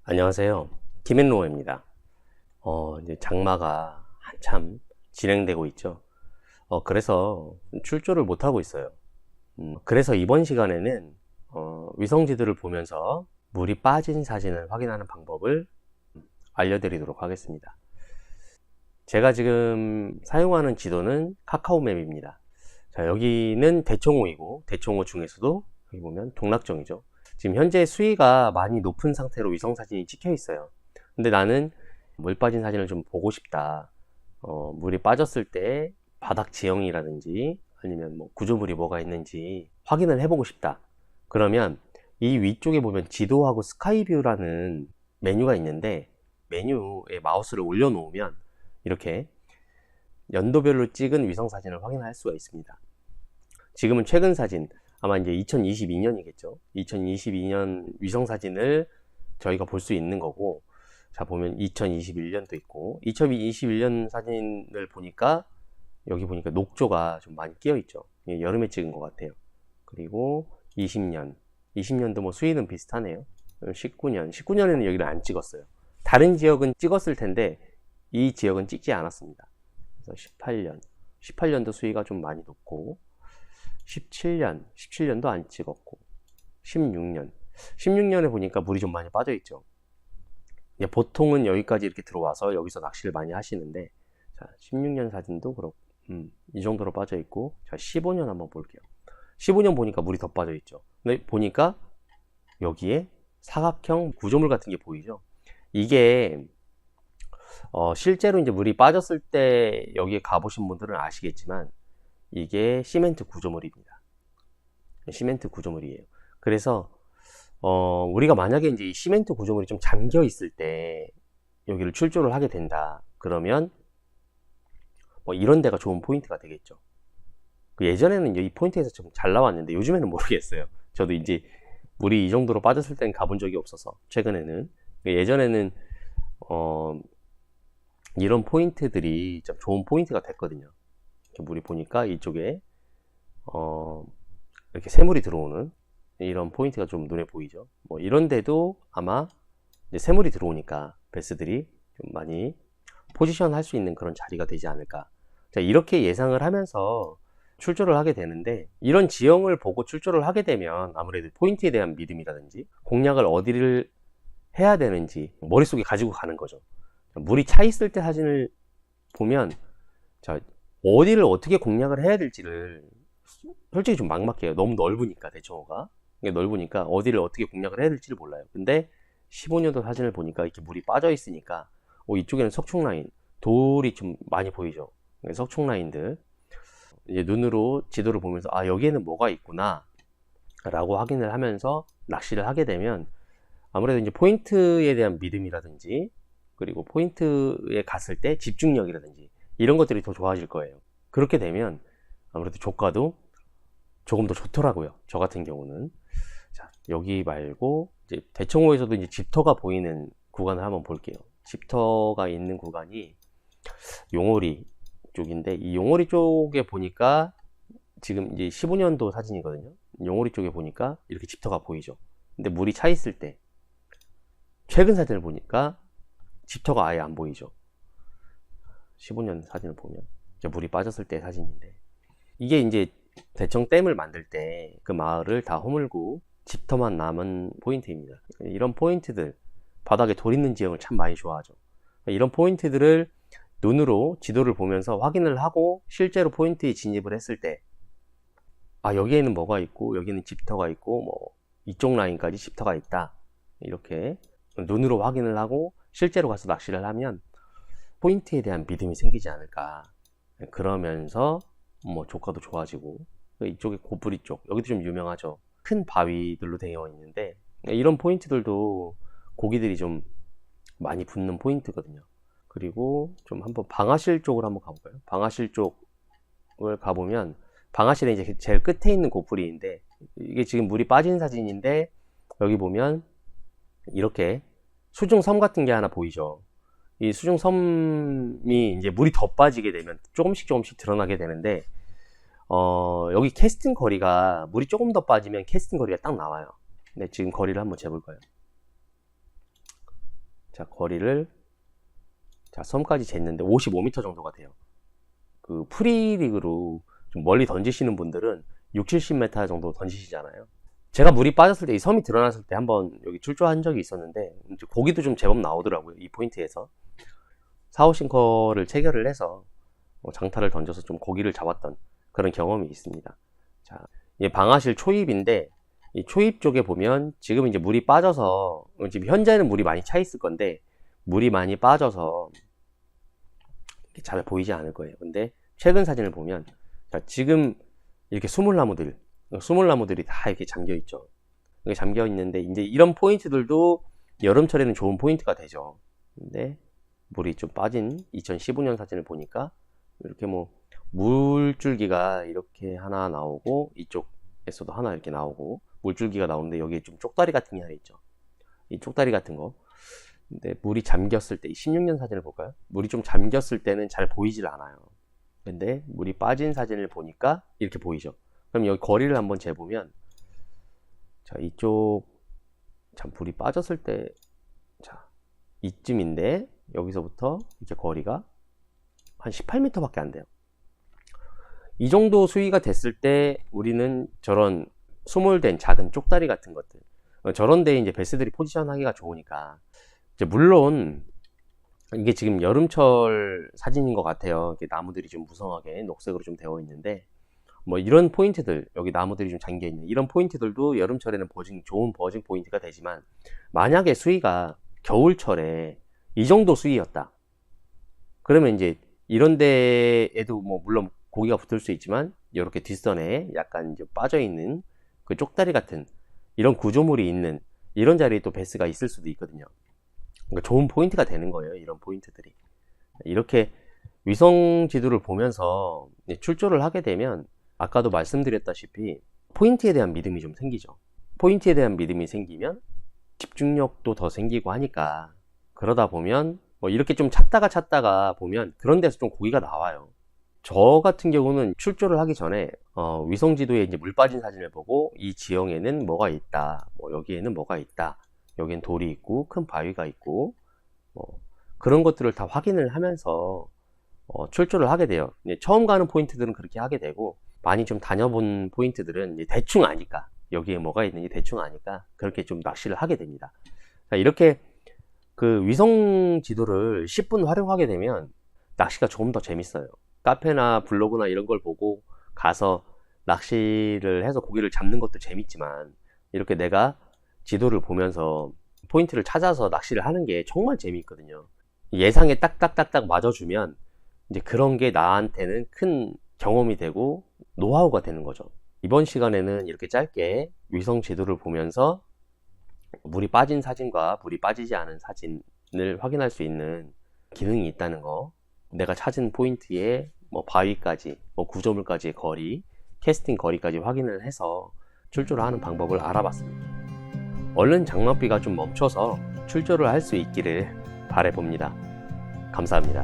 안녕하세요. 김앤로어입니다. 이제 장마가 한참 진행되고 있죠. 그래서 출조를 못하고 있어요. 그래서 이번 시간에는 위성지도를 보면서 물이 빠진 사진을 확인하는 방법을 알려드리도록 하겠습니다. 제가 지금 사용하는 지도는 카카오맵입니다. 자, 여기는 대청호이고, 대청호 중에서도 여기 보면 동락정이죠. 지금 현재 수위가 많이 높은 상태로 위성사진이 찍혀 있어요. 근데 나는 물 빠진 사진을 좀 보고 싶다. 물이 빠졌을 때 바닥 지형이라든지 아니면 뭐 구조물이 뭐가 있는지 확인을 해보고 싶다. 그러면 이 위쪽에 보면 지도하고 스카이뷰라는 메뉴가 있는데, 메뉴에 마우스를 올려놓으면 이렇게 연도별로 찍은 위성사진을 확인할 수가 있습니다. 지금은 최근 사진, 아마 이제 2022년이겠죠. 2022년 위성사진을 저희가 볼 수 있는 거고, 자, 보면 2021년도 있고, 2021년 사진을 보니까, 여기 보니까 녹조가 좀 많이 끼어 있죠. 여름에 찍은 것 같아요. 그리고 20년도 뭐 수위는 비슷하네요. 19년에는 여기를 안 찍었어요. 다른 지역은 찍었을 텐데, 이 지역은 찍지 않았습니다. 그래서 18년도 수위가 좀 많이 높고, 17년도 안 찍었고, 16년에 보니까 물이 좀 많이 빠져 있죠. 보통은 여기까지 이렇게 들어와서 여기서 낚시를 많이 하시는데, 자, 16년 사진도 그렇고, 이 정도로 빠져 있고, 자, 15년 한번 볼게요. 15년 보니까 물이 더 빠져 있죠. 근데 보니까 여기에 사각형 구조물 같은 게 보이죠. 이게 실제로 이제 물이 빠졌을 때 여기에 가보신 분들은 아시겠지만, 이게 시멘트 구조물입니다. 시멘트 구조물이에요. 그래서 우리가 만약에 이제 이 시멘트 구조물이 좀 잠겨 있을 때 여기를 출조를 하게 된다. 그러면 뭐 이런 데가 좋은 포인트가 되겠죠. 예전에는 이 포인트에서 좀 잘 나왔는데 요즘에는 모르겠어요. 저도 이제 물이 이 정도로 빠졌을 때는 가본 적이 없어서 최근에는. 예전에는 이런 포인트들이 좀 좋은 포인트가 됐거든요. 물이 보니까 이쪽에 이렇게 새물이 들어오는 이런 포인트가 좀 눈에 보이죠. 뭐 이런데도 아마 이제 새물이 들어오니까 베스들이 좀 많이 포지션 할 수 있는 그런 자리가 되지 않을까. 자, 이렇게 예상을 하면서 출조를 하게 되는데, 이런 지형을 보고 출조를 하게 되면 아무래도 포인트에 대한 믿음이라든지 공략을 어디를 해야 되는지 머릿속에 가지고 가는 거죠. 물이 차 있을 때 사진을 보면, 자, 어디를 어떻게 공략을 해야 될지를 솔직히 좀 막막해요. 너무 넓으니까, 대청호가. 넓으니까 어디를 어떻게 공략을 해야 될지를 몰라요. 근데 15년도 사진을 보니까 이렇게 물이 빠져 있으니까, 이쪽에는 석축 라인, 돌이 좀 많이 보이죠. 석축 라인들. 이제 눈으로 지도를 보면서, 아, 여기에는 뭐가 있구나 라고 확인을 하면서 낚시를 하게 되면, 아무래도 이제 포인트에 대한 믿음이라든지, 그리고 포인트에 갔을 때 집중력이라든지 이런 것들이 더 좋아질 거예요. 그렇게 되면 아무래도 조과도 조금 더 좋더라고요. 저 같은 경우는. 자, 여기 말고 이제 대청호에서도 이제 집터가 보이는 구간을 한번 볼게요. 집터가 있는 구간이 용오리 쪽인데, 이 용오리 쪽에 보니까 지금 이제 15년도 사진이거든요. 용오리 쪽에 보니까 이렇게 집터가 보이죠. 근데 물이 차 있을 때 최근 사진을 보니까 집터가 아예 안 보이죠. 15년 사진을 보면 이제 물이 빠졌을 때 사진인데, 이게 이제 대청댐을 만들 때 그 마을을 다 허물고 집터만 남은 포인트입니다. 이런 포인트들, 바닥에 돌 있는 지형을 참 많이 좋아하죠. 이런 포인트들을 눈으로 지도를 보면서 확인을 하고 실제로 포인트에 진입을 했을 때, 아, 여기에는 뭐가 있고 여기는 집터가 있고 뭐 이쪽 라인까지 집터가 있다, 이렇게 눈으로 확인을 하고 실제로 가서 낚시를 하면 포인트에 대한 믿음이 생기지 않을까. 그러면서 뭐 조과도 좋아지고, 이쪽에 고뿌리 쪽, 여기도 좀 유명하죠. 큰 바위들로 되어 있는데 이런 포인트들도 고기들이 좀 많이 붙는 포인트거든요. 그리고 좀 한번 방아실 쪽으로 한번 가볼까요? 방아실 쪽을 가보면, 방아실에 이제 제일 끝에 있는 고뿌리인데, 이게 지금 물이 빠진 사진인데, 여기 보면 이렇게 수중섬 같은 게 하나 보이죠. 이 수중섬이 이제 물이 더 빠지게 되면 조금씩 드러나게 되는데, 여기 캐스팅 거리가, 물이 조금 더 빠지면 캐스팅 거리가 딱 나와요. 근데 지금 거리를 한번 재볼까요? 자, 거리를 자, 섬까지 쟀는데 55m 정도가 돼요. 그 프리리그로 좀 멀리 던지시는 분들은 6, 70m 정도 던지시잖아요. 제가 물이 빠졌을 때, 이 섬이 드러났을 때 한번 여기 출조한 적이 있었는데, 고기도 좀 제법 나오더라고요. 이 포인트에서. 4, 5싱커를 체결을 해서 장타를 던져서 좀 고기를 잡았던 그런 경험이 있습니다. 자, 이게 방아실 초입인데, 이 초입 쪽에 보면 지금 이제 물이 빠져서, 지금 현재는 물이 많이 차 있을 건데, 물이 많이 빠져서 잘 보이지 않을 거예요. 근데 최근 사진을 보면, 자, 지금 이렇게 수물나무들이 다 이렇게 잠겨 있죠. 이렇게 잠겨 있는데, 이제 이런 포인트들도 여름철에는 좋은 포인트가 되죠. 근데 물이 좀 빠진 2015년 사진을 보니까 이렇게 뭐 물줄기가 이렇게 하나 나오고, 이쪽에서도 하나 이렇게 나오고, 물줄기가 나오는데 여기에 좀 쪽다리 같은 게 하나 있죠. 이 쪽다리 같은 거. 근데 물이 잠겼을 때, 16년 사진을 볼까요? 물이 좀 잠겼을 때는 잘 보이질 않아요. 근데 물이 빠진 사진을 보니까 이렇게 보이죠. 그럼 여기 거리를 한번 재보면, 자, 이쪽, 참, 물이 빠졌을 때, 자, 이쯤인데, 여기서부터 이제 거리가 한 18m 밖에 안 돼요. 이 정도 수위가 됐을 때, 우리는 저런 수몰된 작은 쪽다리 같은 것들, 저런 데에 이제 베스들이 포지션 하기가 좋으니까, 이제 물론, 이게 지금 여름철 사진인 것 같아요. 이렇게 나무들이 좀 무성하게 녹색으로 좀 되어 있는데, 뭐 이런 포인트들, 여기 나무들이 좀 잠겨 있는 이런 포인트들도 여름철에는 좋은 버징 포인트가 되지만, 만약에 수위가 겨울철에 이 정도 수위였다. 그러면 이제 이런 데에도 뭐 물론 고기가 붙을 수 있지만, 이렇게 뒷선에 약간 이제 빠져 있는 그 쪽다리 같은 이런 구조물이 있는 이런 자리에 또 베스가 있을 수도 있거든요. 그러니까 좋은 포인트가 되는 거예요. 이런 포인트들이. 이렇게 위성 지도를 보면서 출조를 하게 되면, 아까도 말씀드렸다시피 포인트에 대한 믿음이 좀 생기죠. 포인트에 대한 믿음이 생기면 집중력도 더 생기고 하니까, 그러다 보면 뭐 이렇게 좀 찾다가 보면 그런 데서 좀 고기가 나와요. 저 같은 경우는 출조를 하기 전에 위성 지도에 이제 물 빠진 사진을 보고, 이 지형에는 뭐가 있다, 뭐 여기에는 뭐가 있다, 여기엔 돌이 있고 큰 바위가 있고, 뭐 그런 것들을 다 확인을 하면서 출조를 하게 돼요. 이제 처음 가는 포인트들은 그렇게 하게 되고, 많이 좀 다녀본 포인트들은 이제 대충 아니까, 여기에 뭐가 있는지 대충 아니까 그렇게 좀 낚시를 하게 됩니다. 자, 이렇게 그 위성 지도를 10분 활용하게 되면 낚시가 조금 더 재밌어요. 카페나 블로그나 이런 걸 보고 가서 낚시를 해서 고기를 잡는 것도 재밌지만, 이렇게 내가 지도를 보면서 포인트를 찾아서 낚시를 하는 게 정말 재미있거든요. 예상에 딱딱딱딱 맞아주면 이제 그런 게 나한테는 큰 경험이 되고 노하우가 되는 거죠. 이번 시간에는 이렇게 짧게 위성 지도를 보면서 물이 빠진 사진과 물이 빠지지 않은 사진을 확인할 수 있는 기능이 있다는 거, 내가 찾은 포인트의 뭐 바위까지, 뭐 구조물까지의 거리, 캐스팅 거리까지 확인을 해서 출조를 하는 방법을 알아봤습니다. 얼른 장맛비가 좀 멈춰서 출조를 할 수 있기를 바라봅니다. 감사합니다.